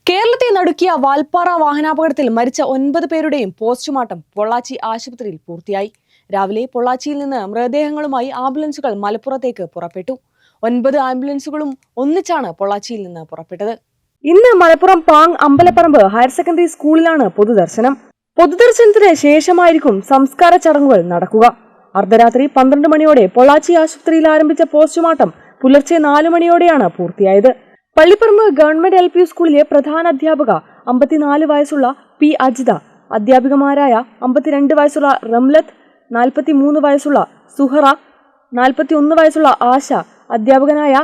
കേരളത്തെ നടുക്കിയ വാൽപ്പാറ വാഹനാപകടത്തിൽ മരിച്ച 9 പേരുടെയും പോസ്റ്റ്മോർട്ടം പൊള്ളാച്ചി ആശുപത്രിയിൽ പൂർത്തിയായി. രാവിലെ പൊള്ളാച്ചിയിൽ നിന്ന് മൃതദേഹങ്ങളുമായി ആംബുലൻസുകൾ മലപ്പുറത്തേക്ക് പുറപ്പെട്ടു. 9 ആംബുലൻസുകളും ഒന്നിച്ചാണ് പൊള്ളാച്ചിയിൽ നിന്ന് പുറപ്പെട്ടത്. ഇന്ന് മലപ്പുറം പാങ് അമ്പലപ്പറമ്പ് ഹയർ സെക്കൻഡറി സ്കൂളിലാണ് പൊതുദർശനം. പൊതുദർശനത്തിന് ശേഷമായിരിക്കും സംസ്കാര ചടങ്ങുകൾ നടക്കുക. അർദ്ധരാത്രി 12 മണിയോടെ പൊള്ളാച്ചി ആശുപത്രിയിൽ ആരംഭിച്ച പോസ്റ്റ്മോർട്ടം പുലർച്ചെ 4 മണിയോടെയാണ് പൂർത്തിയായത്. പള്ളിപ്പറമ്പ് ഗവൺമെന്റ് LP സ്കൂളിലെ പ്രധാന അധ്യാപക 54 വയസ്സുള്ള പി അജിത, അധ്യാപികമാരായ 52 വയസ്സുള്ള റംലത്ത്, 43 വയസ്സുള്ള സുഹറ, 41 വയസ്സുള്ള ആശ, അധ്യാപകനായ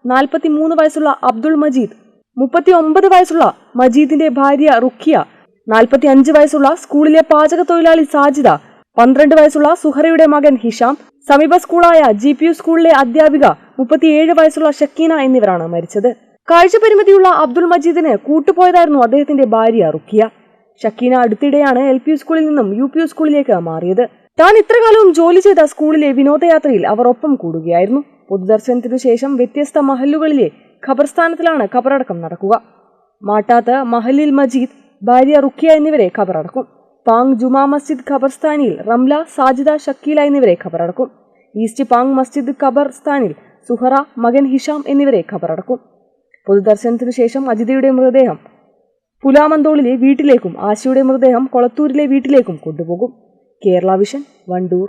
43 വയസ്സുള്ള അബ്ദുൾ മജീദ്, 39 വയസ്സുള്ള മജീദിന്റെ ഭാര്യ റുഖിയ, 45 വയസ്സുള്ള സ്കൂളിലെ പാചക തൊഴിലാളി സാജിദ, 12 വയസ്സുള്ള സുഹറയുടെ മകൻ ഹിഷാം, സമീപ സ്കൂളായ GPU സ്കൂളിലെ അധ്യാപിക 37 വയസ്സുള്ള ഷക്കീന എന്നിവരാണ് മരിച്ചത്. കാഴ്ചപരിമിതിയുള്ള അബ്ദുൾ മജീദിന് കൂട്ടുപോയതായിരുന്നു അദ്ദേഹത്തിന്റെ ഭാര്യ റുഖിയ. ഷക്കീന അടുത്തിടെയാണ് LP സ്കൂളിൽ നിന്നും UP സ്കൂളിലേക്ക് മാറിയത്. താൻ ഇത്രകാലവും ജോലി ചെയ്ത സ്കൂളിലെ വിനോദയാത്രയിൽ അവർ ഒപ്പം കൂടുകയായിരുന്നു. പൊതുദർശനത്തിനു ശേഷം വ്യത്യസ്ത മഹല്ലുകളിലെ ഖബർസ്ഥാനത്തിലാണ് ഖബറടക്കം നടക്കുക. മാട്ടാത്ത് മഹലിൽ മജീദ്, ഭാര്യ റുഖിയ എന്നിവരെ ഖബറടക്കും. പാങ് ജുമാ മസ്ജിദ് ഖബർസ്ഥാനിൽ റംല, സാജിദ, ഷക്കീല എന്നിവരെ ഖബറടക്കും. ഈസ്റ്റ് പാങ് മസ്ജിദ് ഖബർസ്ഥാനിൽ സുഹറ, മകൻ ഹിഷാം എന്നിവരെ ഖബറടക്കും. പൊതുദർശനത്തിനു ശേഷം അജിതയുടെ മൃതദേഹം പുലാമന്തോളിലെ വീട്ടിലേക്കും ആശയുടെ മൃതദേഹം കൊളത്തൂരിലെ വീട്ടിലേക്കും കൊണ്ടുപോകും. കേരള വിഷൻ, വണ്ടൂർ.